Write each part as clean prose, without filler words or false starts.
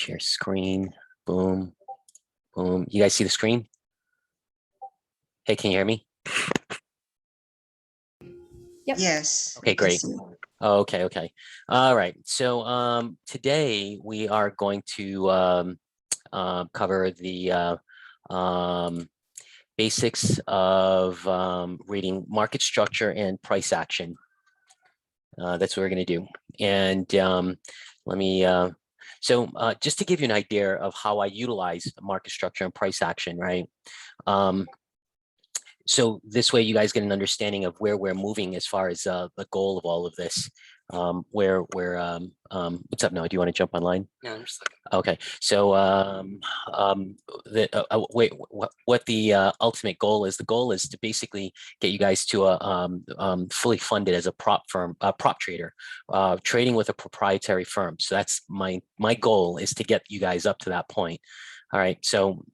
Share screen. Boom. Boom. You guys see the screen? Hey, can you hear me? Yep. Yes. Okay, great. Okay, okay. All right. So today we are going to cover the basics of reading market structure and price action. That's what we're going to do. And let me, just to give you an idea of how I utilize market structure and price action, right? So this way you guys get an understanding of where we're moving as far as the goal of all of this. What's up, Noah? Do you want to jump online? Yeah, I'm just looking. Okay, so what the ultimate goal is? The goal is to basically get you guys to a fully funded as a prop firm, prop trader, trading with a proprietary firm. So that's my goal, is to get you guys up to that point. All right, so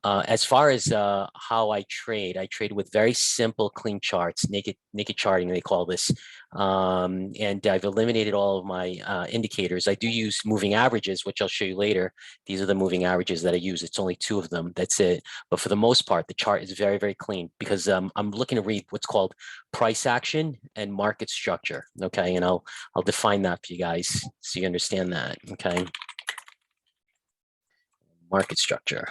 as far as how I trade with very simple, clean charts, naked charting, they call this. And I've eliminated all of my indicators. I do use moving averages, which I'll show you later. These are the moving averages that I use. It's only 2 of them. That's it. But for the most part, the chart is very, very clean, because I'm looking to read what's called price action and market structure. Okay, and I'll define that for you guys so you understand that. Okay. Market structure.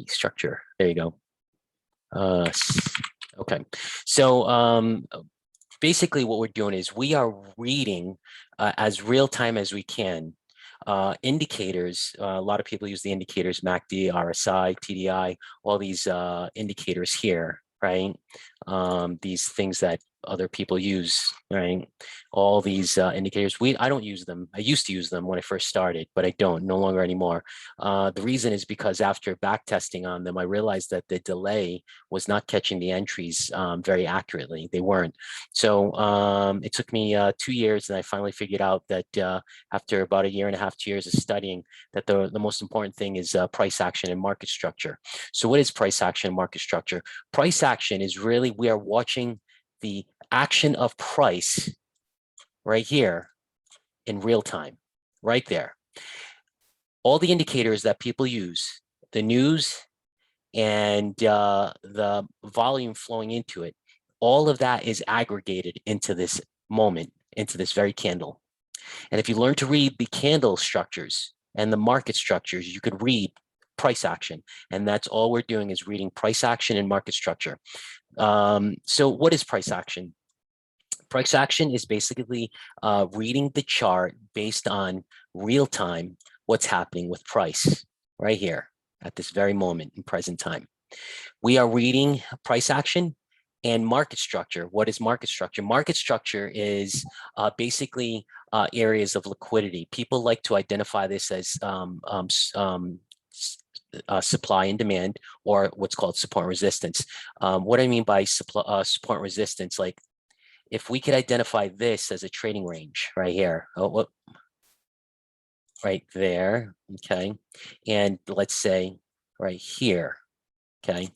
Structure. There you go. Okay. So basically what we're doing is we are reading as real time as we can indicators. A lot of people use the indicators, MACD, RSI, TDI, all these indicators here, right? These things that other people use, right? All these indicators. I don't use them. I used to use them when I first started, but I don't, no longer anymore. The reason is because after back testing on them, I realized that the delay was not catching the entries very accurately. They weren't. So it took me 2 years, and I finally figured out that after about 1.5 years, 2 years of studying, that the most important thing is price action and market structure. So what is price action and market structure? Price action is really, we are watching the action of price right here in real time, right there. All the indicators that people use, the news and the volume flowing into it, all of that is aggregated into this moment, into this very candle. And if you learn to read the candle structures and the market structures, you could read price action. And that's all we're doing, is reading price action and market structure. So what is price action? Price action is basically reading the chart based on real time, what's happening with price right here at this very moment in present time. We are reading price action and market structure. What is market structure? Market structure is basically areas of liquidity. People like to identify this as supply and demand, or what's called support and resistance. What I mean by support and resistance, like if we could identify this as a trading range right here, right there, okay, and let's say right here, okay,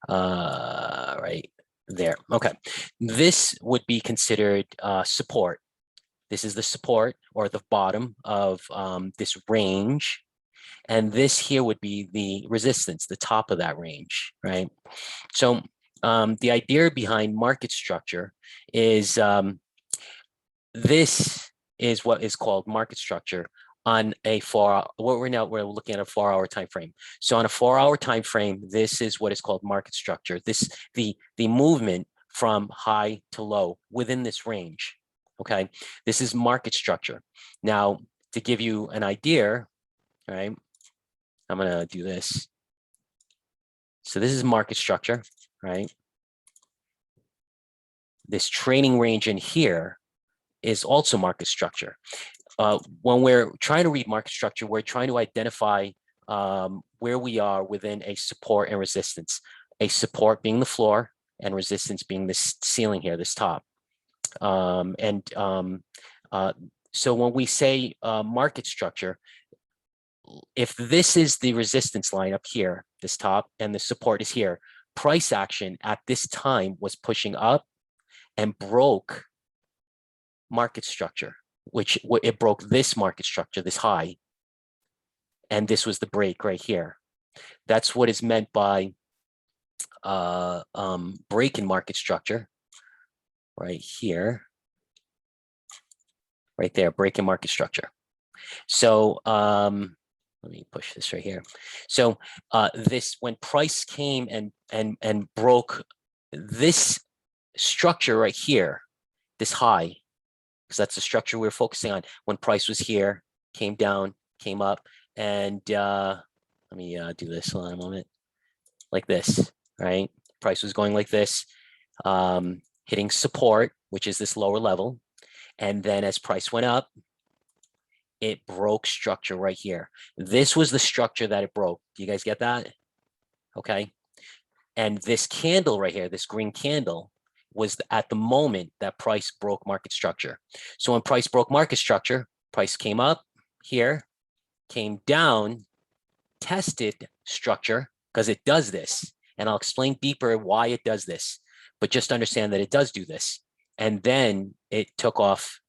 right there, okay, this would be considered support. This is the support, or the bottom of this range. And this here would be the resistance, the top of that range, right? So the idea behind market structure is this is what is called market structure on a 4-hour, we're looking at a 4-hour time frame. So on a 4-hour time frame, this is what is called market structure. This the movement from high to low within this range. Okay, this is market structure. Now, to give you an idea, right? I'm gonna do this. So this is market structure, right? This trading range in here is also market structure. When we're trying to read market structure, we're trying to identify where we are within a support and resistance. A support being the floor, and resistance being this ceiling here, this top. So when we say market structure, if this is the resistance line up here, this top, and the support is here, price action at this time was pushing up and broke market structure, which it broke this market structure, this high, and this was the break right here. That's what is meant by break in market structure, right here, right there, break in market structure. So let me push this right here. So this, when price came and broke this structure right here, this high, because that's the structure we were focusing on. When price was here, came down, came up, and let me do this. Hold on a moment, like this, right? Price was going like this, hitting support, which is this lower level, and then as price went up, it broke structure right here. This was the structure that it broke. Do you guys get that? Okay. And this candle right here, this green candle, was at the moment that price broke market structure. So when price broke market structure, price came up here, came down, tested structure, because it does this. And I'll explain deeper why it does this, but just understand that it does do this. And then it took off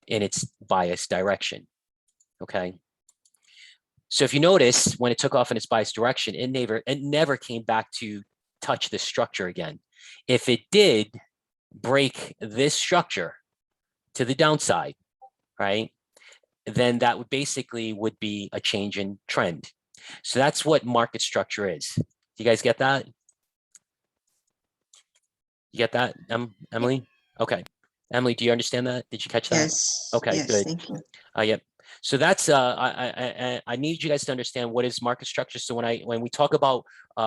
in its bias direction. Okay. So if you notice, when it took off in its bias direction, it never came back to touch this structure again. If it did break this structure to the downside, right, then that would basically be a change in trend. So that's what market structure is. Do you guys get that? You get that, Emily? Okay. Emily, do you understand that? Did you catch that? Yes. Okay, Yes, good. thank you. Yep. So that's I need you guys to understand what is market structure. So when we talk about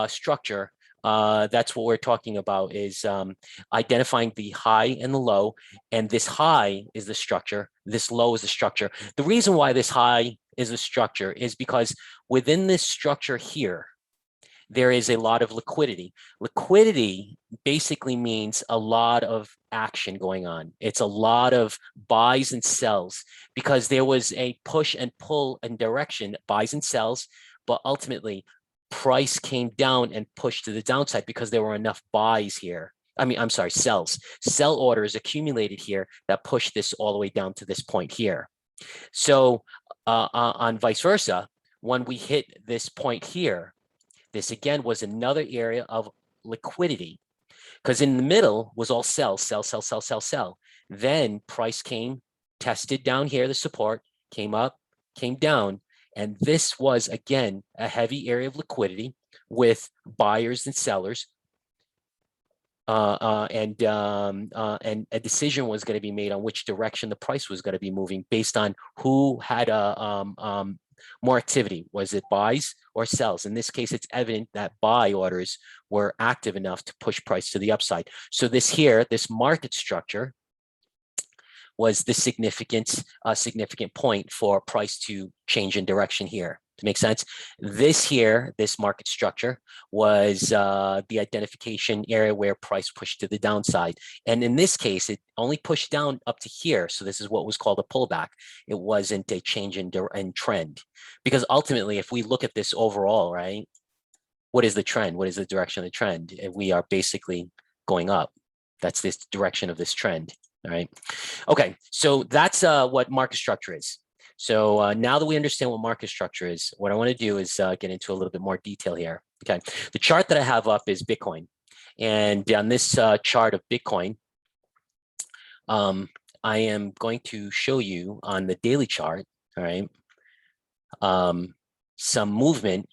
structure, that's what we're talking about, is identifying the high and the low. And this high is the structure. This low is the structure. The reason why this high is a structure is because within this structure here, there is a lot of liquidity. Liquidity basically means a lot of action going on. It's a lot of buys and sells, because there was a push and pull in direction, buys and sells, but ultimately price came down and pushed to the downside because there were enough buys here. I'm sorry, sells. Sell orders accumulated here that pushed this all the way down to this point here. So on vice versa, when we hit this point here, this again was another area of liquidity, because in the middle was all sell, sell, sell, sell, sell, sell. Then price came, tested down here, the support, came up, came down. And this was, again, a heavy area of liquidity with buyers and sellers. And a decision was going to be made on which direction the price was going to be moving based on who had more activity. Was it buys or sells? In this case, it's evident that buy orders were active enough to push price to the upside. So this market structure was the significant point for price to change in direction here. To make sense, this market structure was the identification area where price pushed to the downside. And in this case, it only pushed down up to here. So this is what was called a pullback. It wasn't a change in trend, because ultimately, if we look at this overall, right, what is the trend? What is the direction of the trend? We are basically going up. That's this direction of this trend. All right. Okay. So that's what market structure is. So now that we understand what market structure is, what I want to do is get into a little bit more detail here. Okay. The chart that I have up is Bitcoin. And on this chart of Bitcoin, I am going to show you on the daily chart, all right, some movement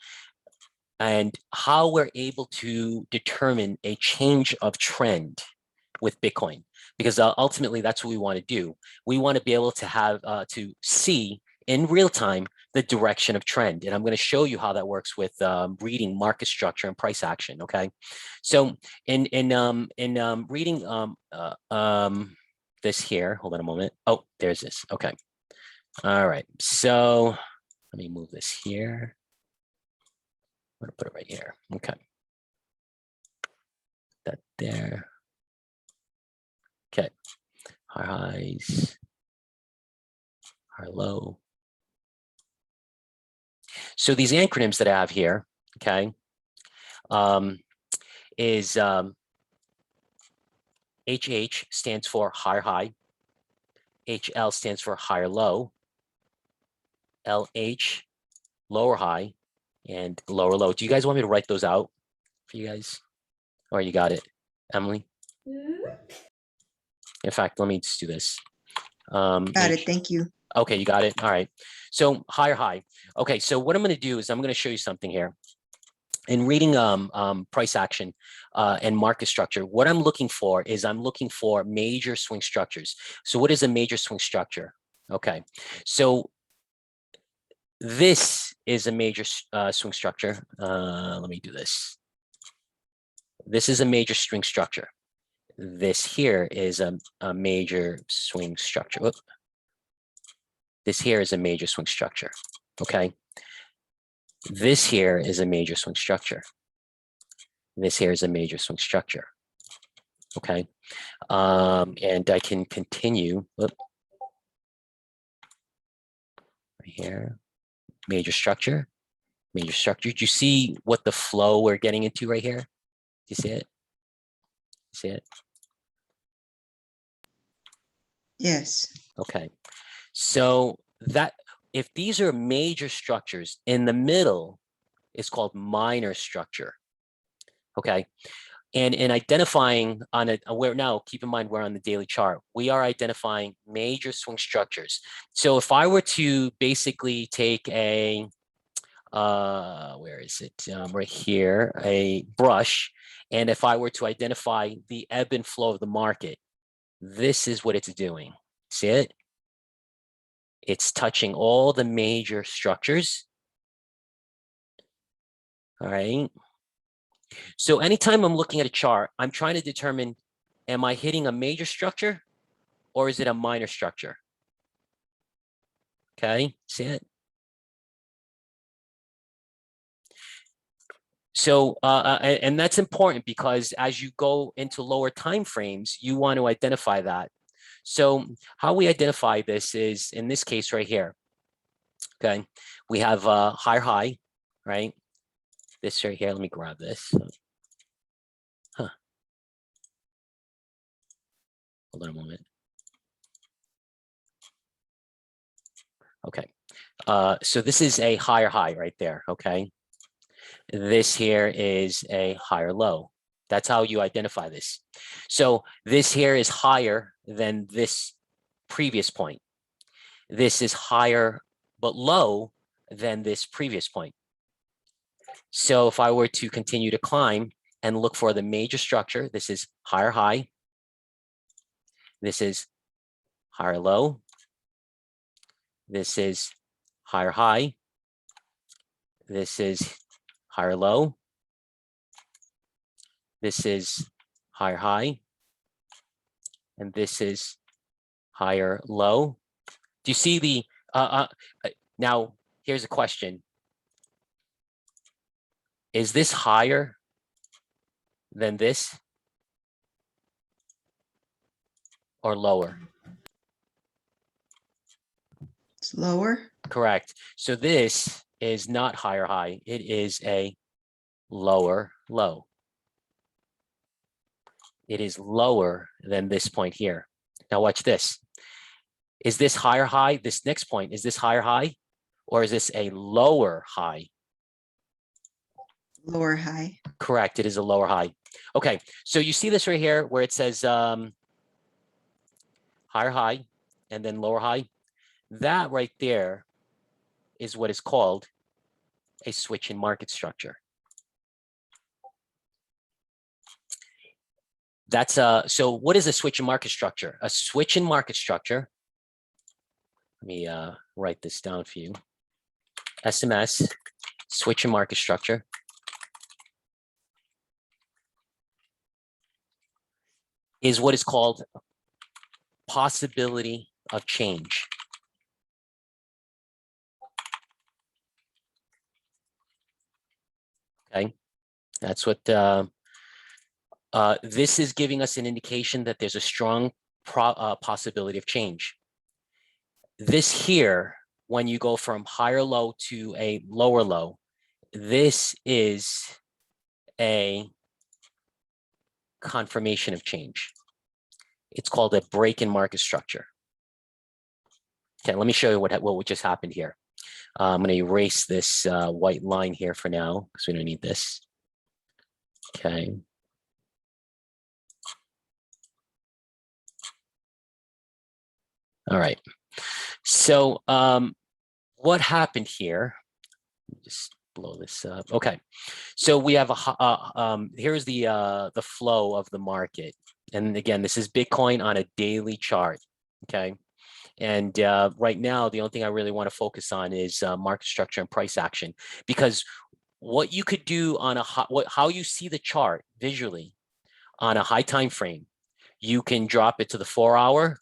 and how we're able to determine a change of trend with Bitcoin, because ultimately that's what we want to do. We want to be able to have to see in real time the direction of trend, and I'm going to show you how that works with reading market structure and price action. Okay, so in reading this here, hold on a moment. Oh, there's this. Okay, all right. So let me move this here. I'm going to put it right here. Okay, that there. Okay, our highs, our low. So these acronyms that I have here, okay, is HH stands for higher high, HL stands for higher low, LH, lower high, and lower low. Do you guys want me to write those out for you guys? Or you got it, Emily? In fact, let me just do this. Got it. Thank you. Okay, you got it. All right. So higher high. Okay, so what I'm going to do is I'm going to show you something here. In reading price action and market structure, what I'm looking for is I'm looking for major swing structures. So what is a major swing structure? Okay, so this is a major swing structure. Let me do this. This is a major swing structure. This here is a major swing structure. Whoop. This here is a major swing structure. Okay. This here is a major swing structure. This here is a major swing structure. Okay. And I can continue. Whoop. Right here. Major structure. Major structure. Do you see what the flow we're getting into right here? Do you see it? See it? Yes. Okay. So that if these are major structures, in the middle is called minor structure. Okay. And in identifying on where now, keep in mind we're on the daily chart. We are identifying major swing structures. So if I were to basically take a where is it? Right here, a brush, and if I were to identify the ebb and flow of the market, this is what it's doing. See it? It's touching all the major structures. All right. So anytime I'm looking at a chart, I'm trying to determine, am I hitting a major structure or is it a minor structure? Okay, see it? So, and that's important because as you go into lower time frames, you want to identify that. So how we identify this is in this case right here. Okay, we have a higher high, right? This right here, let me grab this. Huh. Hold on a moment. Okay, so this is a higher high right there, okay? This here is a higher low. That's how you identify this. So this here is higher than this previous point. This is higher but low than this previous point. So if I were to continue to climb and look for the major structure, this is higher high. This is higher low. This is higher high. This is higher low. This is higher high. And this is higher low. Do you see the, now here's a question. Is this higher than this or lower? It's lower. Correct. So this is not higher high. It is a lower low. It is lower than this point here. Now watch this. Is this higher high? This next point, is this higher high or is this a lower high? Lower high. Correct. It is a lower high. Okay. So you see this right here where it says higher high and then lower high. That right there is what is called a switch in market structure. That's so what is a switch in market structure? A switch in market structure. Let me write this down for you. SMS, switch in market structure. Is what is called possibility of change. Okay, that's what this is giving us an indication that there's a strong possibility of change. This here, when you go from higher low to a lower low, this is a confirmation of change. It's called a break in market structure. Okay, let me show you what just happened here. I'm going to erase this white line here for now because we don't need this. Okay. All right. So what happened here? Let me just blow this up. Okay. So we have here's the flow of the market. And again, this is Bitcoin on a daily chart. Okay. And right now, the only thing I really want to focus on is market structure and price action, because what you could do on how you see the chart visually on a high time frame, you can drop it to the 4-hour,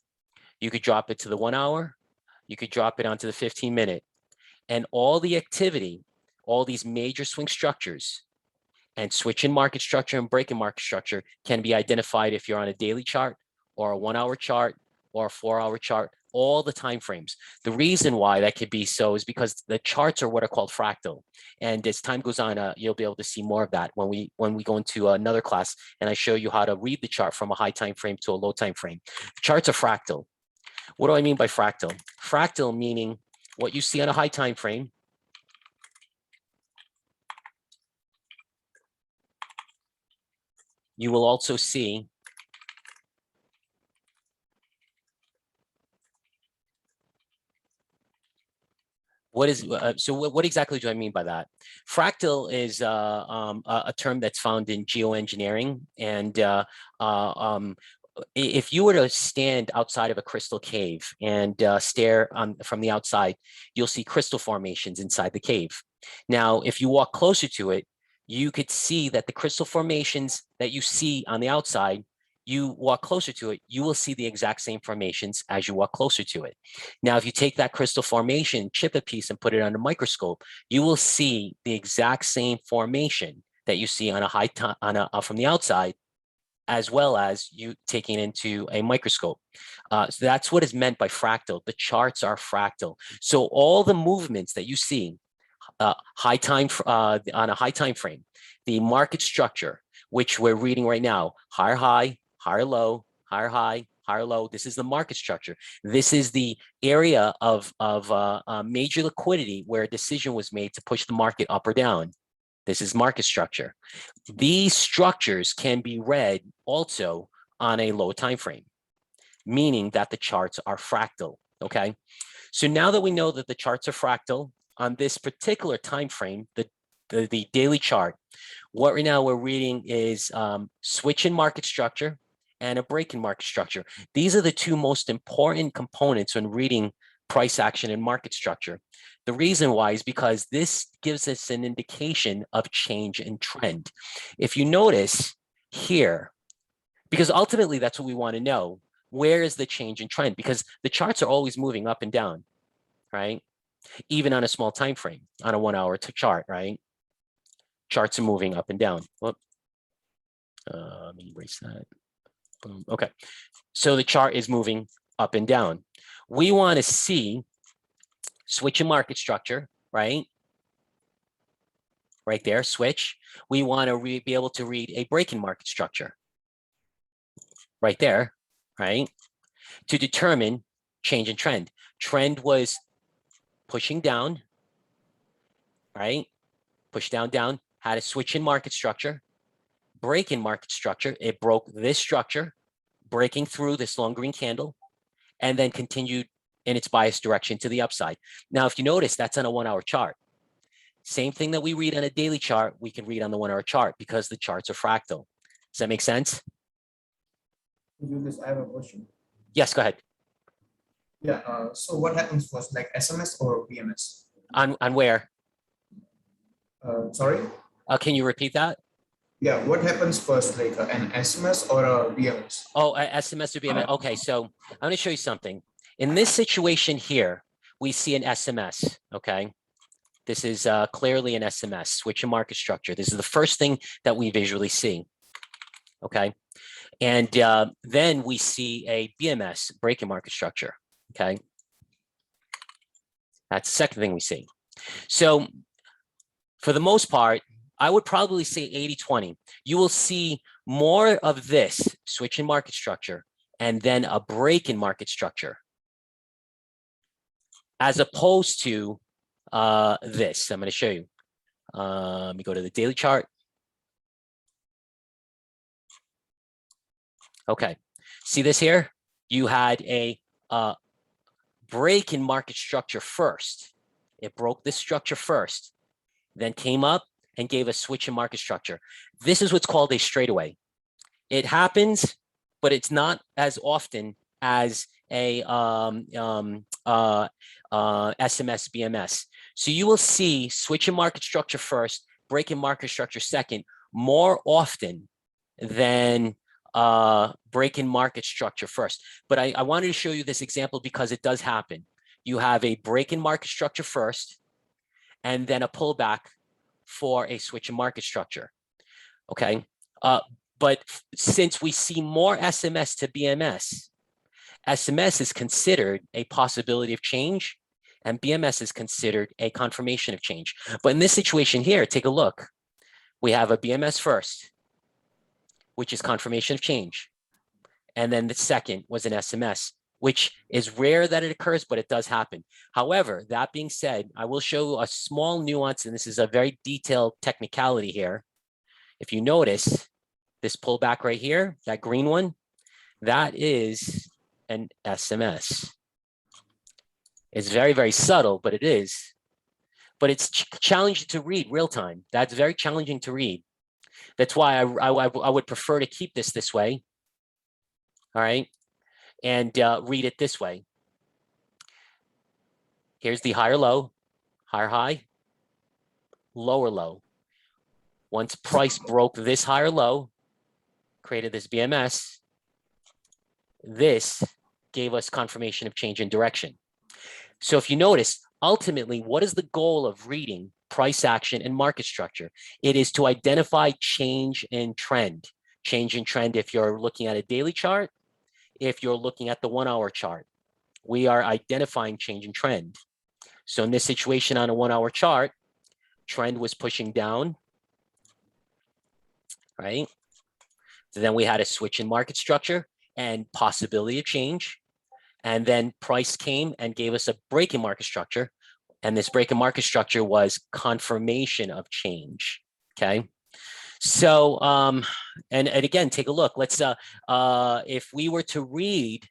you could drop it to the 1-hour, you could drop it onto the 15-minute, and all the activity, all these major swing structures and switch in market structure and break in market structure can be identified if you're on a daily chart or a 1-hour chart or a 4-hour chart, all the time frames. The reason why that could be so is because the charts are what are called fractal. And as time goes on, you'll be able to see more of that when we go into another class and I show you how to read the chart from a high time frame to a low time frame. Charts are fractal. What do I mean by fractal? Fractal meaning what you see on a high time frame you will also see what exactly do I mean by that? Fractal is a term that's found in geoengineering, and if you were to stand outside of a crystal cave and stare from the outside, you'll see crystal formations inside the cave. Now, if you walk closer to it, you could see that the crystal formations that you see on the outside, you walk closer to it, you will see the exact same formations as you walk closer to it. Now, if you take that crystal formation, chip a piece and put it under a microscope, you will see the exact same formation that you see on a from the outside, as well as you taking into a microscope. So that's what is meant by fractal. The charts are fractal. So all the movements that you see on a high time frame, the market structure, which we're reading right now, higher high, higher low, higher high, higher low. This is the market structure. This is the area of major liquidity where a decision was made to push the market up or down. This is market structure. These structures can be read also on a low time frame, meaning that the charts are fractal. Okay. So now that we know that the charts are fractal on this particular time frame, the daily chart, what right now we're reading is switch in market structure and a break in market structure. These are the two most important components when reading price action and market structure. The reason why is because this gives us an indication of change in trend. If you notice here, because ultimately that's what we want to know, where is the change in trend? Because the charts are always moving up and down, right? Even on a small time frame, on a 1-hour chart, right? Charts are moving up and down. Let me erase that. Boom. Okay, so the chart is moving up and down. We want to see switch in market structure, right? Right there, switch. We want to be able to read a break in market structure. Right there, right? To determine change in trend. Trend was pushing down, right? Push down, down, had a switch in market structure, break in market structure. It broke this structure, breaking through this long green candle, and then continued in its bias direction to the upside. Now, if you notice, that's on a 1-hour chart. Same thing that we read on a daily chart, we can read on the 1-hour chart because the charts are fractal. Does that make sense? I have a question. Yes, go ahead. Yeah, so what happens was like SMS or BMS? On where? Sorry? Can you repeat that? Yeah, what happens first, like an SMS or a BMS? Oh, SMS or BMS. Okay, so I'm going to show you something. In this situation here, we see an SMS, okay? This is clearly an SMS, switch in market structure. This is the first thing that we visually see, okay? And then we see a BMS, break in market structure, okay? That's the second thing we see. So for the most part, I would probably say 80-20. You will see more of this switch in market structure and then a break in market structure. as opposed to this. I'm going to show you. Let me go to the daily chart. Okay, see this here? You had a break in market structure first. It broke this structure first, then came up and gave a switch in market structure. This is what's called a straightaway. It happens, but it's not as often as a SMS BMS. So you will see switch in market structure first, break in market structure second, more often than break in market structure first. But I wanted to show you this example because it does happen. You have a break in market structure first, and then a pullback for a switch in market structure. Okay. But since we see more SMS to BMS, SMS is considered a possibility of change, and BMS is considered a confirmation of change. But in this situation here, take a look. We have a BMS first, which is confirmation of change. And then the second was an SMS, which is rare that it occurs, but it does happen. However, that being said, I will show a small nuance, and this is a very detailed technicality here. If you notice, this pullback right here, that green one, that is an SMS. It's very, very subtle, but it is. But it's challenging to read real time. That's very challenging to read. That's why I would prefer to keep this way. All right. And read it this way. Here's the higher low, higher high, lower low. Once price broke this higher low, created this BMS, this gave us confirmation of change in direction. So if you notice, ultimately, what is the goal of reading price action and market structure? It is to identify change in trend. Change in trend if you're looking at a daily chart, if you're looking at the 1 hour chart. We are identifying change in trend. So in this situation on a 1 hour chart, trend was pushing down, right? So then we had a switch in market structure and possibility of change. And then price came and gave us a break in market structure. And this break in market structure was confirmation of change, okay? So, and again, take a look. Let's, if we were to read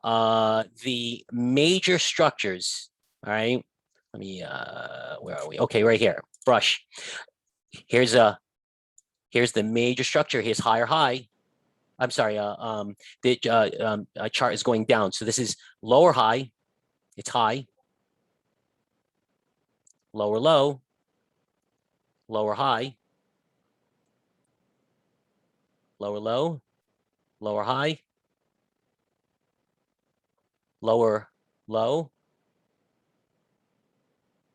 the major structures, all right? Let me, where are we? Okay, right here, brush. Here's the major structure. Here's higher high. I'm sorry, the chart is going down. So this is lower high, it's high, lower low, lower high, lower low, lower high, lower low,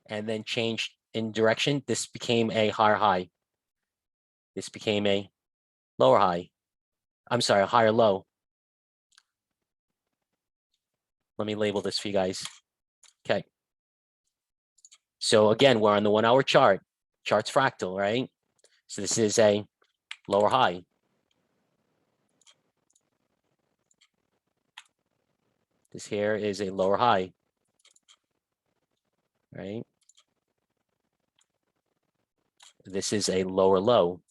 and then changed in direction. This became a higher high. This became a lower high. I'm sorry, a higher low. Let me label this for you guys. Okay. So again, we're on the 1 hour chart. Chart's fractal, right? So this is a lower high. This here is a lower high, right? This is a lower low.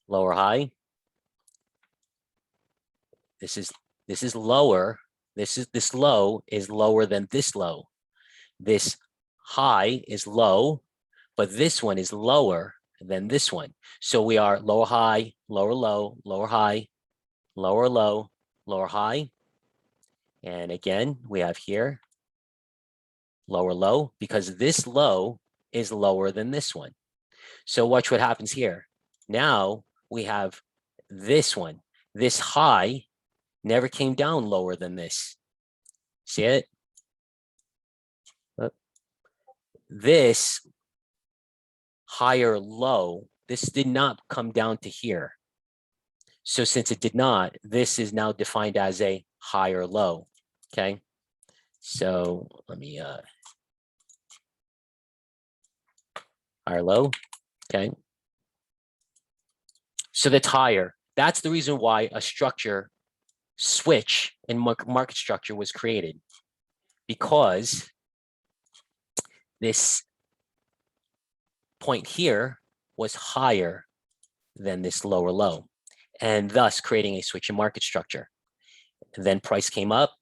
Lower high. This is lower. This low is lower than this low. This high is low, but this one is lower than this one. So we are lower high, lower low, lower high, lower low, lower high. And again, we have here lower low because this low is lower than this one. So watch what happens here. Now we have this one. This high never came down lower than this. See it? This higher low, this did not come down to here. So since it did not, this is now defined as a higher low, okay? So let me, higher low, okay? So that's higher. That's the reason why a structure switch in market structure was created, because this point here was higher than this lower low, and thus creating a switch in market structure. And then price came up,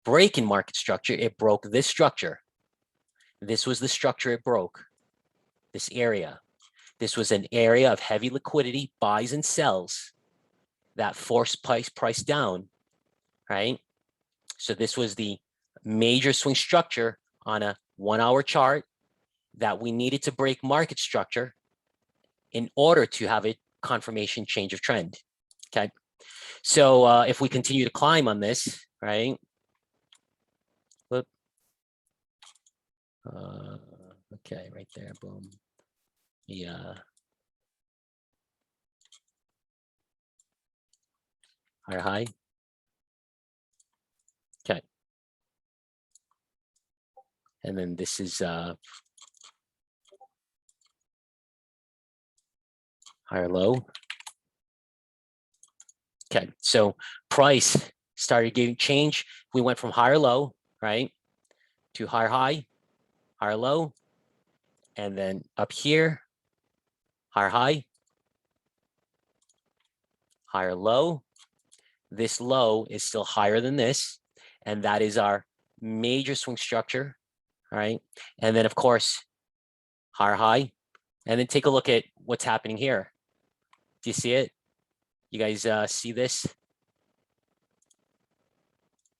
break in market structure, it broke this structure. This was the structure it broke, this area. This was an area of heavy liquidity, buys and sells, that forced price down, right? So this was the major swing structure on a 1 hour chart that we needed to break market structure in order to have a confirmation change of trend, okay? So if we continue to climb on this, right? Whoop. Okay, right there, boom. Yeah. Higher high. Okay. And then this is higher low. Okay, so price started getting change. We went from higher low, right, to higher high, higher low, and then up here, higher high, higher low. This low is still higher than this, and that is our major swing structure, right? And then of course, higher high, and then take a look at what's happening here. Do you see it? You guys see this?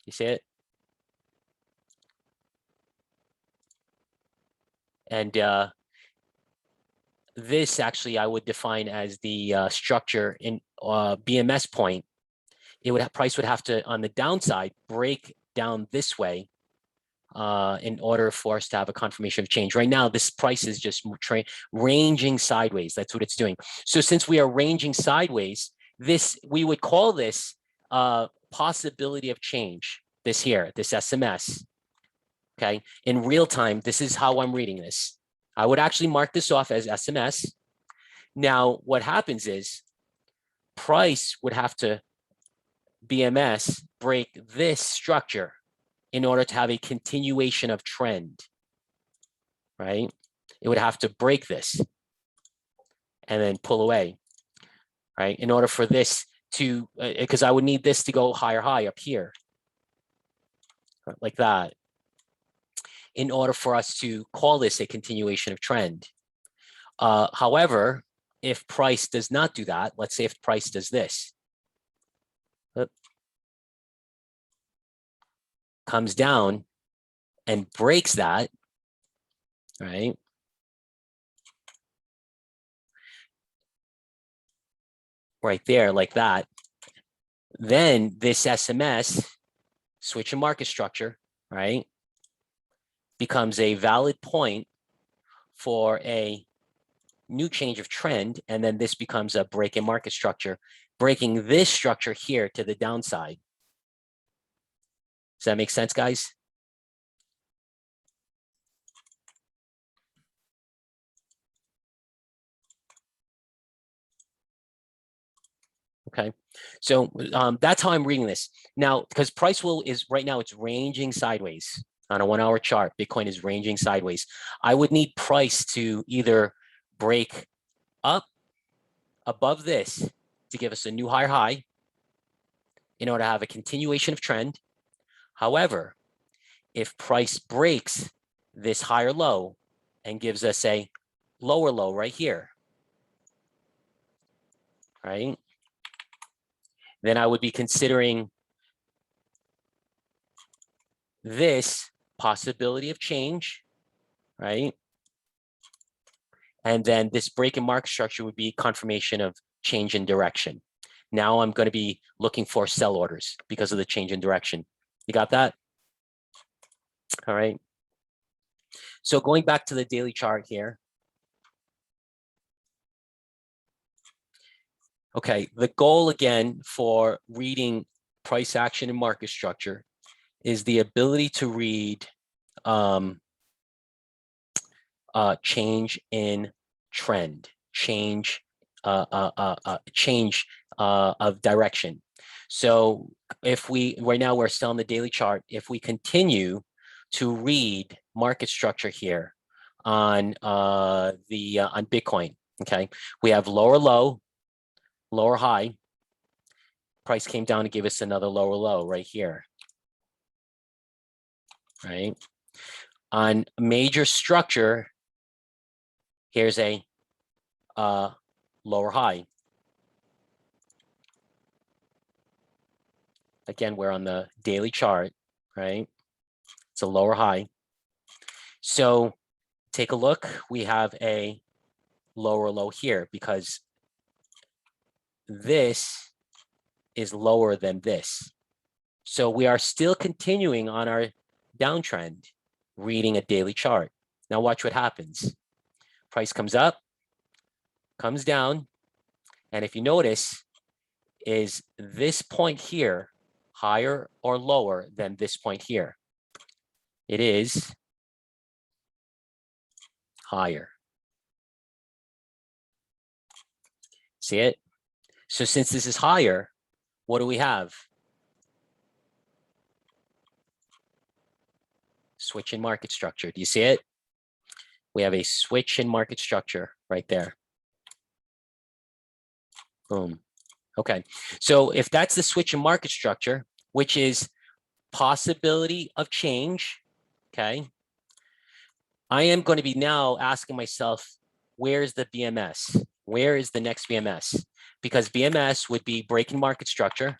You see it? And this actually I would define as the structure in BMS point. It would have, price would have to, on the downside, break down this way in order for us to have a confirmation of change. Right now, this price is just ranging sideways. That's what it's doing. So since we are ranging sideways, we would call this possibility of change. This here, this SMS. Okay, in real time, this is how I'm reading this. I would actually mark this off as SMS. Now, what happens is price would have to BMS break this structure in order to have a continuation of trend, right? It would have to break this and then pull away, right? In order for this to, because I would need this to go higher high up here, like that, in order for us to call this a continuation of trend. However, if price does not do that, let's say if price does this, comes down and breaks that, right? Right there, like that. Then this SMS, switch in market structure, right, becomes a valid point for a new change of trend. And then this becomes a break in market structure, breaking this structure here to the downside. Does that make sense, guys? Okay, so that's how I'm reading this now, because price is right now, it's ranging sideways on a 1 hour chart. Bitcoin is ranging sideways. I would need price to either break up above this to give us a new higher high in order to have a continuation of trend. However, if price breaks this higher low and gives us a lower low right here, right, then I would be considering this possibility of change, right? And then this break in market structure would be confirmation of change in direction. Now I'm going to be looking for sell orders because of the change in direction. You got that? All right. So going back to the daily chart here. Okay, the goal again for reading price action and market structure is the ability to read change in trend, change change of direction. So if right now we're still on the daily chart, if we continue to read market structure here on on Bitcoin, okay, we have lower low, lower high, price came down to give us another lower low right here, right? On major structure, here's a lower high. Again, we're on the daily chart, right? It's a lower high. So take a look, we have a lower low here because this is lower than this. So we are still continuing on our downtrend, reading a daily chart. Now watch what happens. Price comes up, comes down, and if you notice, is this point here higher or lower than this point here? It is higher. See it? So since this is higher, what do we have? Switch in market structure. Do you see it? We have a switch in market structure right there. Boom. Okay. So if that's the switch in market structure, which is possibility of change, okay, I am going to be now asking myself, where's the BMS? Where is the next BMS? Because BMS would be breaking market structure.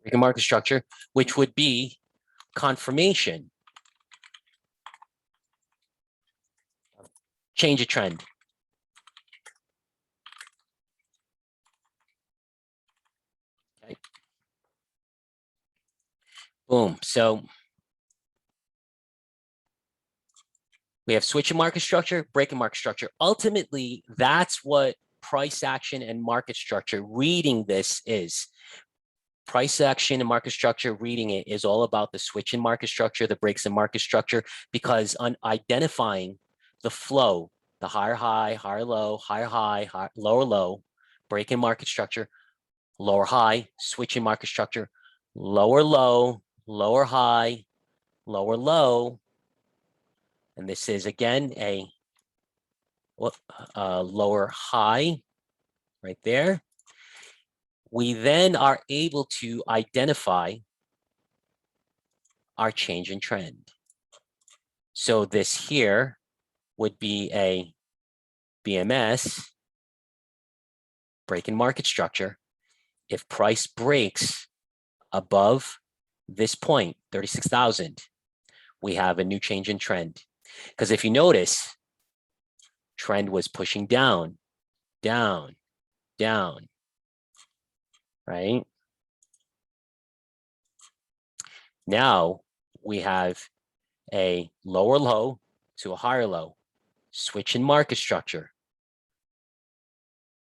Breaking market structure, which would be confirmation. Change a trend. Okay. Boom. So we have switch in market structure, breaking market structure. Ultimately, that's what price action and market structure reading this is. Price action and market structure reading it is all about the switch in market structure, the breaks in market structure, because on identifying the flow, the higher high, higher low, higher high, lower low, break in market structure, lower high, switch in market structure, lower low, lower high, lower low. And this is again a lower high right there. We then are able to identify our change in trend. So this here would be a BMS, break in market structure. If price breaks above this point, 36,000, we have a new change in trend. Because if you notice, trend was pushing down, down, down, right? Now we have a lower low to a higher low, switch in market structure,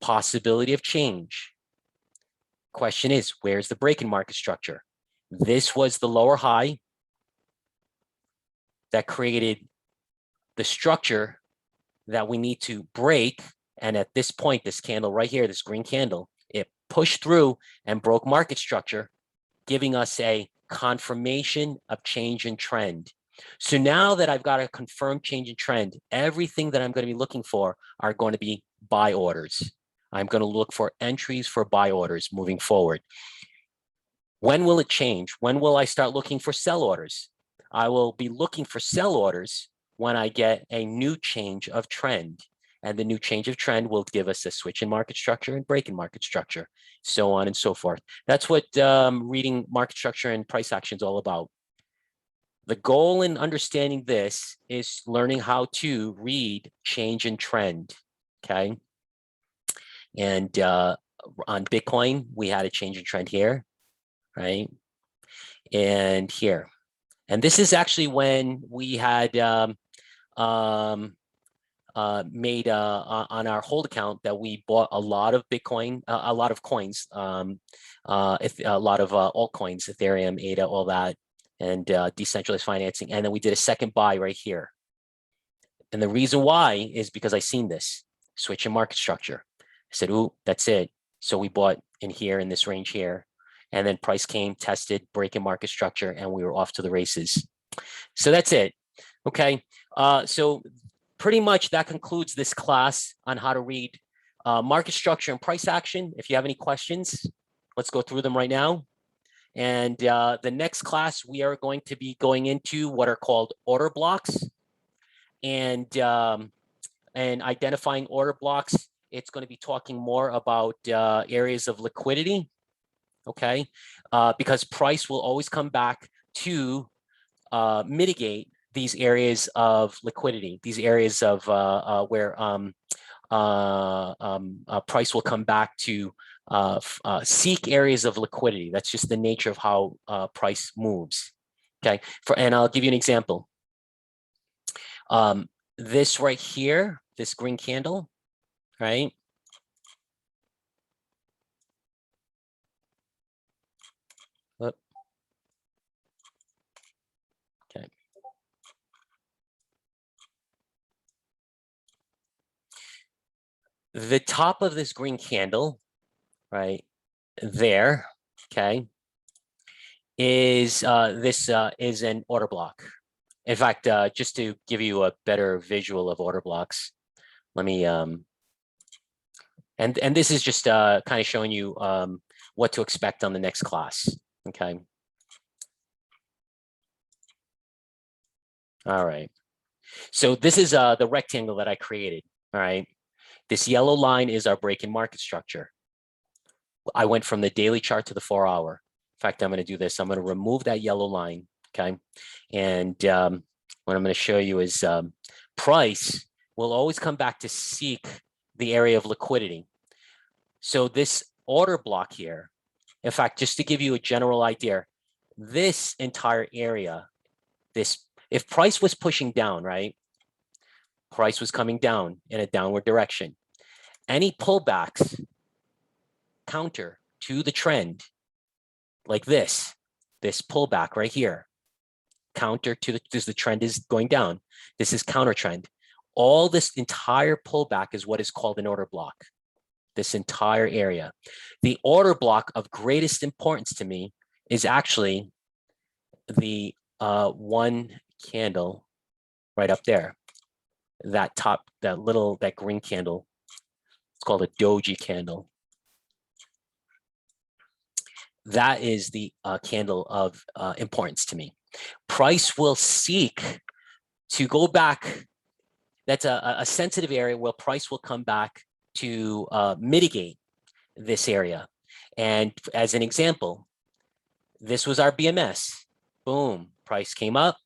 possibility of change. Question is, where's the break in market structure? This was the lower high that created the structure that we need to break. And at this point, this candle right here, this green candle, it pushed through and broke market structure, giving us a confirmation of change in trend. So now that I've got a confirmed change in trend, everything that I'm going to be looking for are going to be buy orders. I'm going to look for entries for buy orders moving forward. When will it change? When will I start looking for sell orders? I will be looking for sell orders when I get a new change of trend. And the new change of trend will give us a switch in market structure and break in market structure, so on and so forth. That's what reading market structure and price action is all about. The goal in understanding this is learning how to read change in trend, okay? And on Bitcoin, we had a change in trend here, right? And here. And this is actually when we had made on our hold account that we bought a lot of Bitcoin, a lot of coins, a lot of altcoins, Ethereum, ADA, all that. and decentralized financing. And then we did a second buy right here. And the reason why is because I seen this switch in market structure. I said, ooh, that's it. So we bought in here in this range here. And then price came, tested, break in market structure, and we were off to the races. So that's it. Okay. So pretty much that concludes this class on how to read market structure and price action. If you have any questions, let's go through them right now. And the next class, we are going to be going into what are called order blocks and identifying order blocks. It's going to be talking more about areas of liquidity, okay? Because price will always come back to mitigate these areas of liquidity, these areas of where price will come back to seek areas of liquidity. That's just the nature of how price moves. Okay, and I'll give you an example. This right here, this green candle, right? Okay. The top of this green candle, right there, okay, is this is an order block. In fact, just to give you a better visual of order blocks, let me and this is just kind of showing you what to expect on the next class. Okay. All right. So this is the rectangle that I created. All right. This yellow line is our break in market structure. I went from the daily chart to the 4-hour. In fact, I'm going to do this. I'm going to remove that yellow line. Okay. And what I'm going to show you is price will always come back to seek the area of liquidity. So this order block here, in fact, just to give you a general idea, this entire area, if price was pushing down, right? Price was coming down in a downward direction. Any pullbacks counter to the trend, like this pullback right here, counter to the trend is going down. This is counter trend. All this entire pullback is what is called an order block. This entire area. The order block of greatest importance to me is actually the one candle right up there. That top, that green candle. It's called a doji candle. That is the candle of importance to me. Price will seek to go back. That's a sensitive area where price will come back to mitigate this area. And as an example, this was our BMS. Boom, price came up.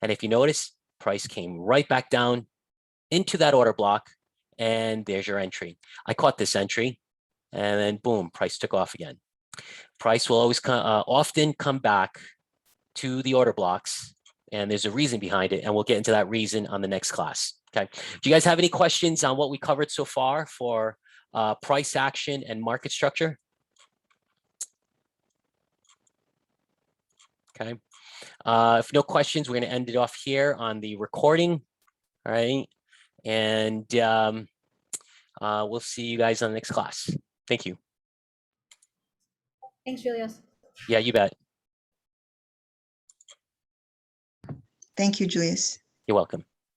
And if you notice, price came right back down into that order block. And there's your entry. I caught this entry. And then boom, price took off again. Price will always often come back to the order blocks. And there's a reason behind it. And we'll get into that reason on the next class. Okay. Do you guys have any questions on what we covered so far for price action and market structure? Okay. If no questions, we're going to end it off here on the recording. All right. And we'll see you guys on the next class. Thank you. Thanks, Julius. Yeah, you bet. Thank you, Julius. You're welcome.